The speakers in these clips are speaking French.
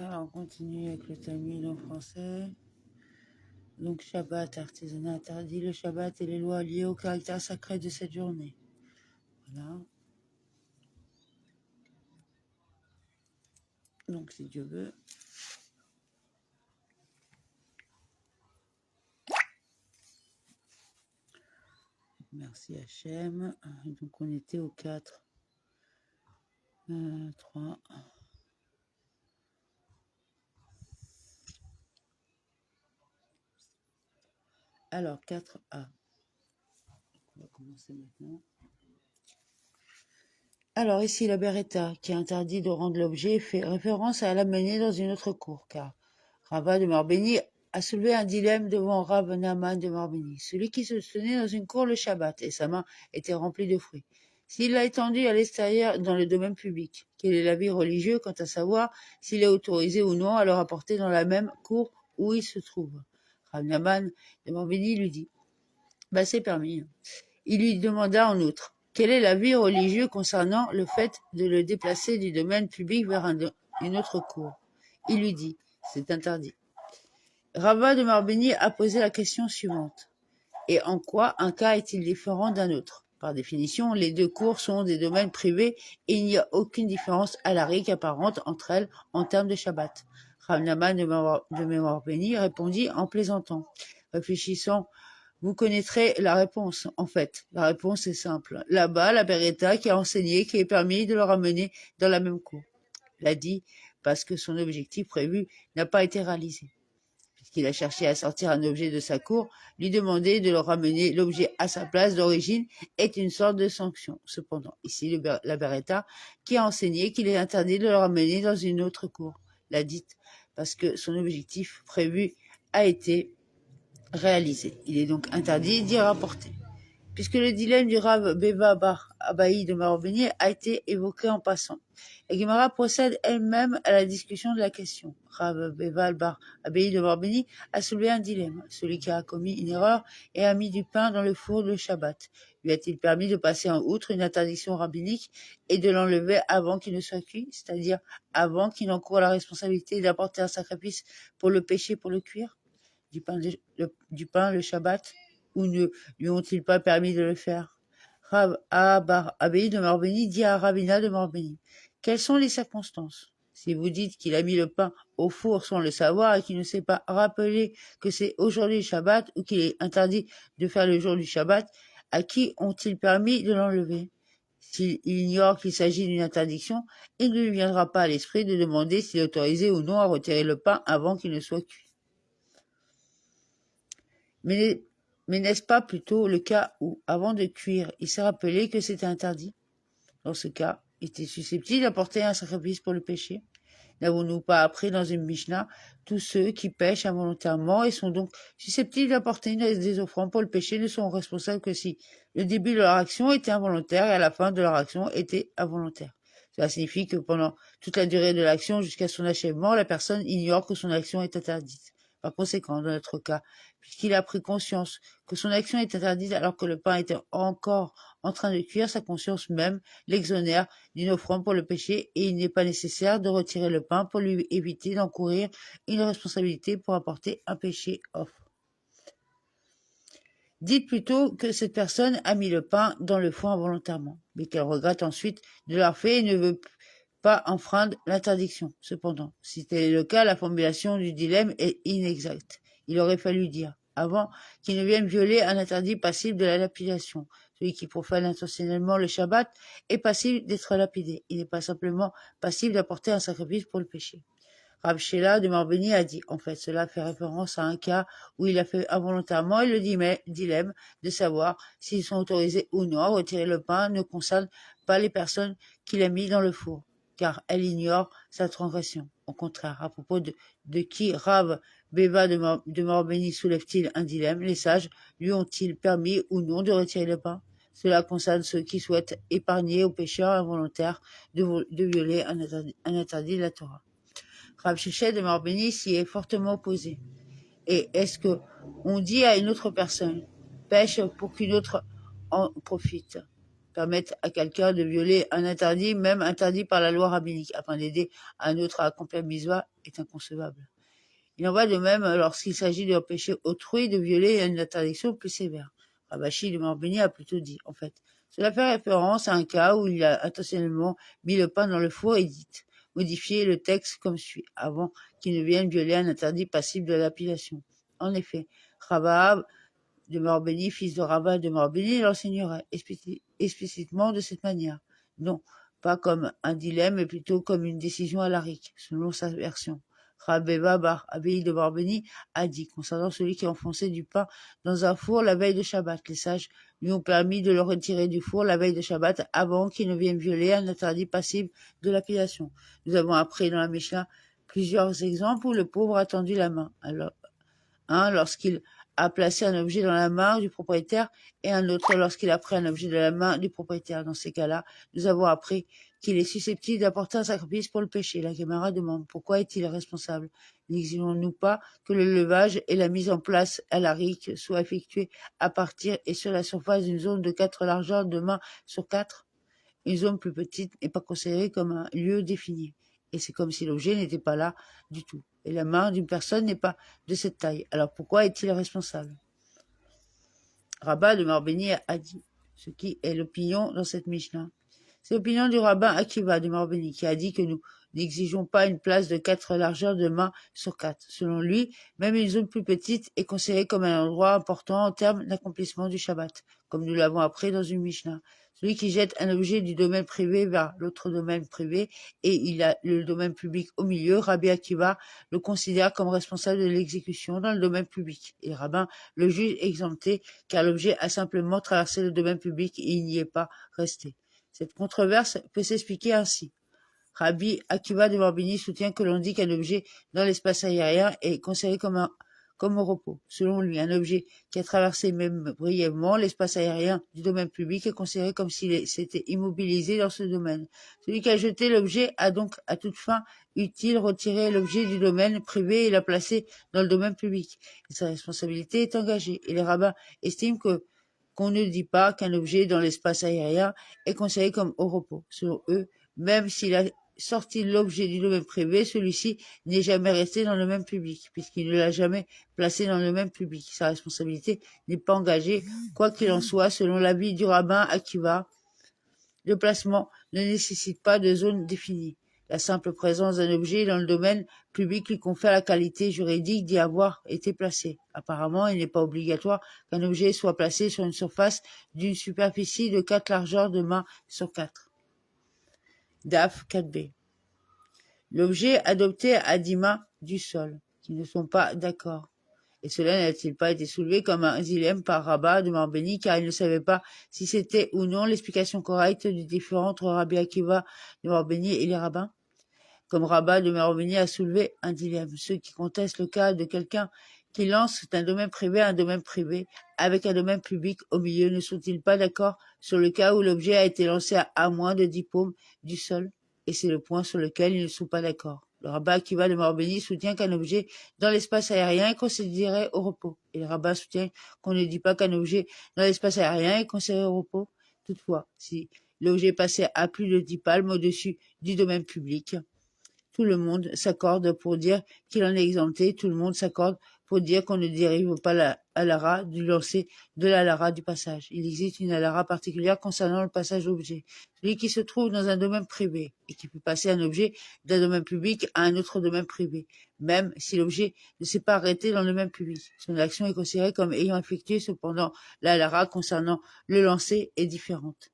Alors, on continue avec le Talmud en français. Donc, Shabbat, artisanat interdit. Le Shabbat et les lois liées au caractère sacré de cette journée. Voilà. Donc, si Dieu veut. Merci Hachem. Donc, on était au 4, 3. Alors, 4a. On va commencer maintenant. Alors, ici, la Beretta, qui interdit de rendre l'objet, fait référence à l'amener dans une autre cour, car Rava de Marbéni a soulevé un dilemme devant Rav Naaman de Marbéni, celui qui se tenait dans une cour le Shabbat, et sa main était remplie de fruits. S'il l'a étendu à l'extérieur dans le domaine public, quel est l'avis religieux quant à savoir s'il est autorisé ou non à le rapporter dans la même cour où il se trouve? Rav Naaman de Marbéni lui dit, c'est permis. Il lui demanda en outre, quel est l'avis religieux concernant le fait de le déplacer du domaine public vers une autre cour? Il lui dit, c'est interdit. Rava de Marbéni a posé la question suivante. Et en quoi un cas est-il différent d'un autre? Par définition, les deux cours sont des domaines privés et il n'y a aucune différence alarique apparente entre elles en termes de Shabbat. Rav Naaman de Marbéni répondit en plaisantant. Réfléchissant, vous connaîtrez la réponse, en fait. La réponse est simple. Là-bas, la Beretta qui a enseigné qu'il est permis de le ramener dans la même cour. L'a dit parce que son objectif prévu n'a pas été réalisé. Puisqu'il a cherché à sortir un objet de sa cour, lui demander de le ramener l'objet à sa place d'origine est une sorte de sanction. Cependant, ici, la Beretta qui a enseigné qu'il est interdit de le ramener dans une autre cour. L'a dit parce que son objectif prévu a été réalisé. Il est donc interdit d'y rapporter. Puisque le dilemme du Rav Beva Bar Abaï de Marobéni a été évoqué en passant. La Gemara procède elle-même à la discussion de la question. Rav Beva Bar Abaï de Marobéni a soulevé un dilemme. Celui qui a commis une erreur et a mis du pain dans le four le Shabbat. Lui a-t-il permis de passer en outre une interdiction rabbinique et de l'enlever avant qu'il ne soit cuit, c'est-à-dire avant qu'il n'encourt la responsabilité d'apporter un sacrifice pour le péché, pour le cuire? Du pain le Shabbat, ou ne lui ont-ils pas permis de le faire? Rav Bar Abaï de Marbéni dit à Ravina de Marbéni, quelles sont les circonstances? Si vous dites qu'il a mis le pain au four sans le savoir et qu'il ne s'est pas rappelé que c'est aujourd'hui le Shabbat ou qu'il est interdit de faire le jour du Shabbat, à qui ont-ils permis de l'enlever? S'il ignore qu'il s'agit d'une interdiction, il ne lui viendra pas à l'esprit de demander s'il est autorisé ou non à retirer le pain avant qu'il ne soit cuit. Mais n'est-ce pas plutôt le cas où, avant de cuire, il s'est rappelé que c'était interdit? Dans ce cas, il était susceptible d'apporter un sacrifice pour le péché? N'avons-nous pas appris dans une Mishnah, tous ceux qui pêchent involontairement et sont donc susceptibles d'apporter des offrandes pour le péché ne sont responsables que si le début de leur action était involontaire et à la fin de leur action était involontaire. Cela signifie que pendant toute la durée de l'action jusqu'à son achèvement, la personne ignore que son action est interdite. Par conséquent, dans notre cas, puisqu'il a pris conscience que son action est interdite alors que le pain était encore en train de cuire, sa conscience même l'exonère d'une offrande pour le péché et il n'est pas nécessaire de retirer le pain pour lui éviter d'encourir une responsabilité pour apporter un péché offre. Dites plutôt que cette personne a mis le pain dans le four involontairement, mais qu'elle regrette ensuite de l'avoir fait et ne veut pas enfreindre l'interdiction. Cependant, si tel est le cas, la formulation du dilemme est inexacte. Il aurait fallu dire, avant qu'il ne vienne violer un interdit passible de la lapidation. Celui qui profane intentionnellement le Shabbat est passible d'être lapidé. Il n'est pas simplement passible d'apporter un sacrifice pour le péché. Rav Shela de Marbéni a dit, en fait, cela fait référence à un cas où il a fait involontairement et le dilemme de savoir s'ils sont autorisés ou non à retirer le pain ne concerne pas les personnes qu'il a mis dans le four, car elles ignorent sa transgression. Au contraire, à propos de qui Rav Beva de Marbéni soulève-t-il un dilemme? Les sages lui ont-ils permis ou non de retirer le pain? Cela concerne ceux qui souhaitent épargner aux pécheurs involontaires de violer un interdit de la Torah. Rav Shechet de Marbéni s'y est fortement opposé. Et est-ce que on dit à une autre personne, pêche pour qu'une autre en profite? permettre à quelqu'un de violer un interdit, même interdit par la loi rabbinique, afin d'aider un autre à accomplir mitzvah, est inconcevable. Il en va de même lorsqu'il s'agit d'empêcher autrui de violer une interdiction plus sévère. Rabashi de Morbeni a plutôt dit, en fait, cela fait référence à un cas où il a intentionnellement mis le pain dans le four et dit, modifier le texte comme suit, avant qu'il ne vienne violer un interdit passible de lapidation. En effet, Rabba de Morbeni, fils de Rabba de Morbeni, l'enseignerait explicitement de cette manière. Non, pas comme un dilemme, mais plutôt comme une décision à l'arique, selon sa version. Rabeba bar Abbaye de Morbeni a dit, concernant celui qui enfonçait du pain dans un four la veille de Shabbat, les sages lui ont permis de le retirer du four la veille de Shabbat avant qu'il ne vienne violer un interdit passible de lapidation. Nous avons appris dans la Mishnah plusieurs exemples où le pauvre a tendu la main. Alors, un lorsqu'il a placé un objet dans la main du propriétaire et un autre lorsqu'il a pris un objet de la main du propriétaire. Dans ces cas-là, nous avons appris qu'il est susceptible d'apporter un sacrifice pour le péché. La Gemara demande pourquoi est-il responsable? N'exigeons-nous pas que le levage et la mise en place à la rique soient effectués à partir et sur la surface d'une zone de 4 largeurs de main sur 4? Une zone plus petite n'est pas considérée comme un lieu défini. Et c'est comme si l'objet n'était pas là du tout. Et la main d'une personne n'est pas de cette taille. Alors pourquoi est-il responsable? Rabbin de Morbeni a dit ce qui est l'opinion dans cette Mishnah. C'est l'opinion du rabbin Akiva de Morbeni qui a dit que nous n'exigeons pas une place de 4 largeurs de main sur 4. Selon lui, même une zone plus petite est considérée comme un endroit important en termes d'accomplissement du Shabbat, comme nous l'avons appris dans une Mishnah. Celui qui jette un objet du domaine privé vers l'autre domaine privé et il a le domaine public au milieu, Rabbi Akiva le considère comme responsable de l'exécution dans le domaine public. Et le rabbin le juge exempté car l'objet a simplement traversé le domaine public et il n'y est pas resté. Cette controverse peut s'expliquer ainsi. Rabbi Akiva de Morbeni soutient que l'on dit qu'un objet dans l'espace aérien est considéré comme au repos. Selon lui, un objet qui a traversé même brièvement l'espace aérien du domaine public est considéré comme s'il s'était immobilisé dans ce domaine. Celui qui a jeté l'objet a donc à toute fin utile retiré l'objet du domaine privé et l'a placé dans le domaine public. Et sa responsabilité est engagée. Et les rabbins estiment qu'on ne dit pas qu'un objet dans l'espace aérien est considéré comme au repos. Selon eux, même s'il a sorti l'objet du domaine privé, celui-ci n'est jamais resté dans le domaine public, puisqu'il ne l'a jamais placé dans le domaine public. Sa responsabilité n'est pas engagée, quoi qu'il en soit, selon l'avis du rabbin Akiva. Le placement ne nécessite pas de zone définie. La simple présence d'un objet dans le domaine public lui confère la qualité juridique d'y avoir été placé. Apparemment, il n'est pas obligatoire qu'un objet soit placé sur une surface d'une superficie de 4 largeurs de main sur 4. DAF 4b. L'objet adopté à 10 mains du sol, qui ne sont pas d'accord. Et cela n'a-t-il pas été soulevé comme un dilemme par Rabbin de Morbeni, car il ne savait pas si c'était ou non l'explication correcte du différend entre Rabbi Akiva de Morbeni et les rabbins? Comme Rabbin de Morbeni a soulevé un dilemme, ceux qui contestent le cas de quelqu'un qui lance d'un domaine privé à un domaine privé avec un domaine public au milieu, ne sont-ils pas d'accord sur le cas où l'objet a été lancé à moins de 10 paumes du sol? Et c'est le point sur lequel ils ne sont pas d'accord. Le rabbin Akiva de Morbeni soutient qu'un objet dans l'espace aérien est considéré au repos. Et le rabbin soutient qu'on ne dit pas qu'un objet dans l'espace aérien est considéré au repos. Toutefois, si l'objet passait à plus de 10 palmes au-dessus du domaine public, tout le monde s'accorde pour dire qu'il en est exempté, tout le monde s'accorde pour dire qu'on ne dérive pas la halara du lancer de la halara du passage. Il existe une halara particulière concernant le passage d'objet. Celui qui se trouve dans un domaine privé et qui peut passer un objet d'un domaine public à un autre domaine privé, même si l'objet ne s'est pas arrêté dans le domaine public. Son action est considérée comme ayant effectué, cependant la halara concernant le lancer est différente.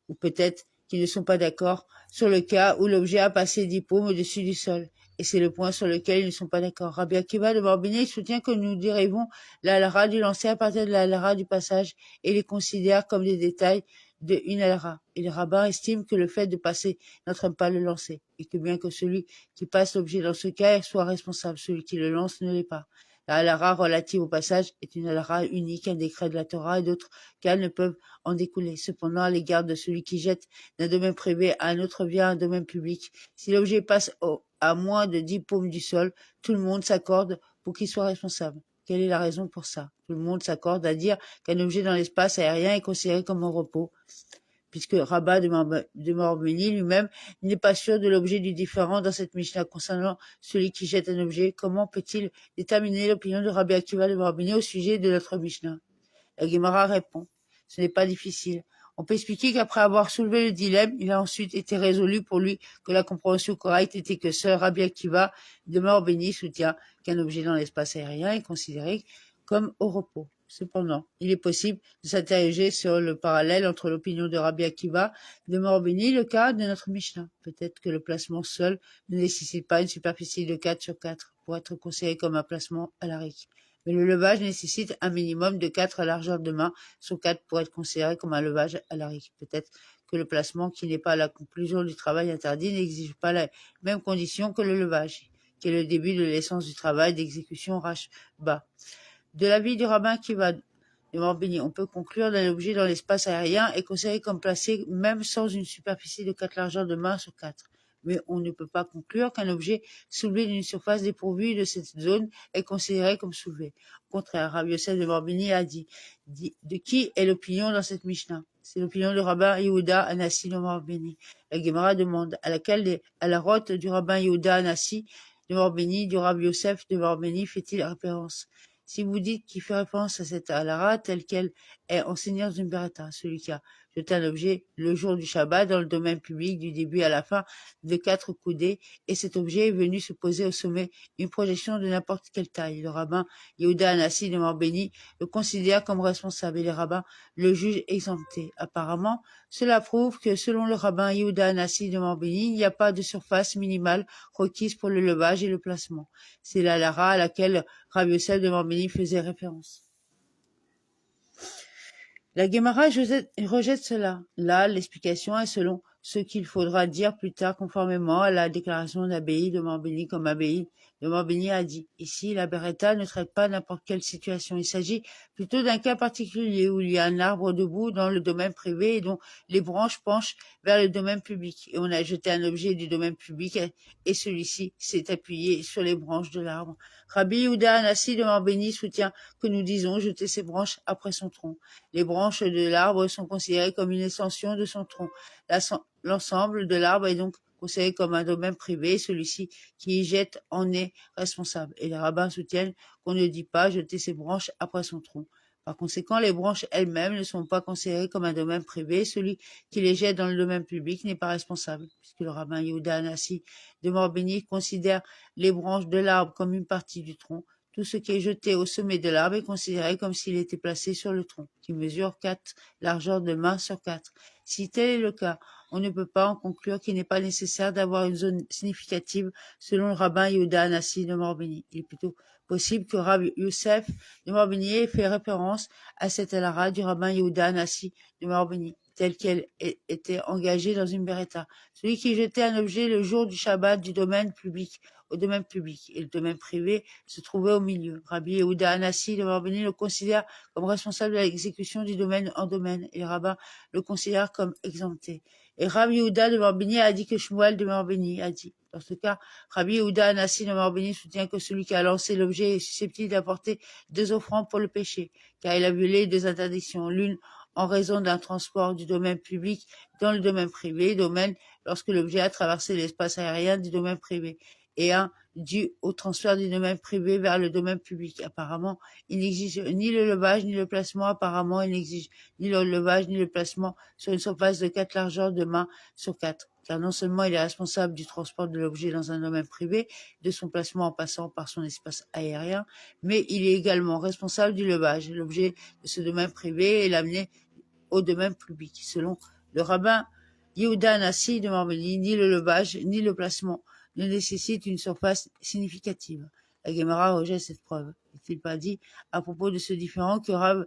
Ou peut-être qu'ils ne sont pas d'accord sur le cas où l'objet a passé 10 paumes au-dessus du sol. Et c'est le point sur lequel ils ne sont pas d'accord. Rabbi Akiva de Morbeni soutient que nous dérivons la halara du lancer à partir de la halara du passage et les considère comme des détails de une halara. Et les rabbins estiment que le fait de passer n'entraîne pas le lancer, et que bien que celui qui passe l'objet dans ce cas soit responsable, celui qui le lance ne l'est pas. La halara relative au passage est une halara unique, un décret de la Torah, et d'autres cas ne peuvent en découler. Cependant, à l'égard de celui qui jette d'un domaine privé à un autre via un domaine public, si l'objet passe à moins de 10 paumes du sol, tout le monde s'accorde pour qu'il soit responsable. Quelle est la raison pour ça? Tout le monde s'accorde à dire qu'un objet dans l'espace aérien est considéré comme un repos, puisque Rabat de Morbeni lui-même n'est pas sûr de l'objet du différend dans cette Mishnah concernant celui qui jette un objet. Comment peut-il déterminer l'opinion de Rabbi Akiva de Morbeni au sujet de notre Mishnah? La Gemara répond, ce n'est pas difficile. On peut expliquer qu'après avoir soulevé le dilemme, il a ensuite été résolu pour lui que la compréhension correcte était que seul Rabbi Akiva de Morbeni soutient qu'un objet dans l'espace aérien est considéré comme au repos. Cependant, il est possible de s'interroger sur le parallèle entre l'opinion de Rabbi Akiva de Morbeni et le cas de notre Mishnah. Peut-être que le placement seul ne nécessite pas une superficie de 4 sur 4 pour être considéré comme un placement à l'aric. Mais le levage nécessite un minimum de 4 largeurs de main sur 4 pour être considéré comme un levage à l'aric. Peut-être que le placement qui n'est pas la conclusion du travail interdit n'exige pas la même condition que le levage, qui est le début de l'essence du travail d'exécution bas. De l'avis du rabbin Akiva de Morbeni, on peut conclure d'un objet dans l'espace aérien est considéré comme placé même sans une superficie de 4 largeurs de main sur 4. Mais on ne peut pas conclure qu'un objet soulevé d'une surface dépourvue de cette zone est considéré comme soulevé. Au contraire, Rabbi Yosef de Morbeni a dit de qui est l'opinion dans cette Mishnah? C'est l'opinion du rabbin Yehuda Anassi de Morbeni. La Gemara demande à la rote du rabbin Yehuda Anassi de Morbeni, du Rabbi Yosef de Morbeni fait-il référence? Si vous dites qu'il fait référence à cette halara telle qu'elle est enseignée dans une beretta, celui qui a jeté un objet le jour du Shabbat dans le domaine public du début à la fin de 4 coudées, et cet objet est venu se poser au sommet une projection de n'importe quelle taille. Le rabbin Yehuda Anassi de Morbeni le considère comme responsable et les rabbins le jugent exempté. Apparemment, cela prouve que selon le rabbin Yehuda Anassi de Morbeni, il n'y a pas de surface minimale requise pour le levage et le placement. C'est la halara à laquelle Rabbi Yosef de Morbeni faisait référence. La Gemara rejette cela. Là, l'explication est selon ce qu'il faudra dire plus tard conformément à la déclaration d'Abbaï de Morbeni, comme Abbaï de Morbeni a dit. Ici, la Beretta ne traite pas n'importe quelle situation. Il s'agit plutôt d'un cas particulier où il y a un arbre debout dans le domaine privé et dont les branches penchent vers le domaine public. Et on a jeté un objet du domaine public et celui-ci s'est appuyé sur les branches de l'arbre. Rabbi Yehuda Anassi de Morbeni soutient que nous disons jeter ses branches après son tronc. Les branches de l'arbre sont considérées comme une extension de son tronc. L'ensemble de l'arbre est donc considéré comme un domaine privé et celui-ci qui y jette en est responsable. Et les rabbins soutiennent qu'on ne dit pas jeter ses branches après son tronc. Par conséquent, les branches elles-mêmes ne sont pas considérées comme un domaine privé. Celui qui les jette dans le domaine public n'est pas responsable, puisque le rabbin Yehuda Anassi de Morbeni considère les branches de l'arbre comme une partie du tronc. Tout ce qui est jeté au sommet de l'arbre est considéré comme s'il était placé sur le tronc, qui mesure 4 largeurs de main sur 4. Si tel est le cas, on ne peut pas en conclure qu'il n'est pas nécessaire d'avoir une zone significative selon le rabbin Yehuda Anassi de Morbeni. Il est plutôt possible que Rabbi Yosef de Morbeni ait fait référence à cette halara du rabbin Yehuda Anassi de Morbeni, telle qu'elle était engagée dans une beretta. Celui qui jetait un objet le jour du Shabbat du domaine public au domaine public et le domaine privé se trouvait au milieu. Rabbi Yehuda Anassi de Morbeni le considère comme responsable de l'exécution du domaine en domaine et le rabbin le considère comme exempté. Et Rabbi Yehuda de Morbeni a dit que Shmuel de Morbeni a dit. Dans ce cas, Rabbi Yehuda Anassi de Morbeni soutient que celui qui a lancé l'objet est susceptible d'apporter 2 offrandes pour le péché, car il a violé 2 interdictions, l'une en raison d'un transport du domaine public dans le domaine privé, domaine lorsque l'objet a traversé l'espace aérien du domaine privé, et un dû au transfert du domaine privé vers le domaine public. Apparemment, il n'exige ni le levage ni le placement. Apparemment, il n'exige ni le levage ni le placement sur une surface de 4 largeurs de main sur 4. Car non seulement il est responsable du transport de l'objet dans un domaine privé, de son placement en passant par son espace aérien, mais il est également responsable du levage. L'objet de ce domaine privé est l'amener au domaine public. Selon le rabbin Yehuda Anassi de Morbeni, ni le levage ni le placement ne nécessitent une surface significative. La Gemara rejette cette preuve. N'est-il pas dit à propos de ce différend que Rav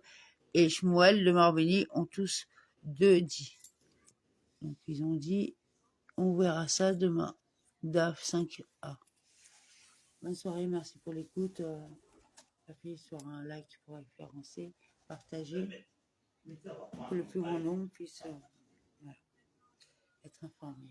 et Shmuel de Morbeni ont tous 2 dit. Donc ils ont dit, on verra ça demain. DAF 5A. Bonne soirée, merci pour l'écoute. Appuyez sur un like pour référencer, partager, pour que le plus grand nombre puisse être informé.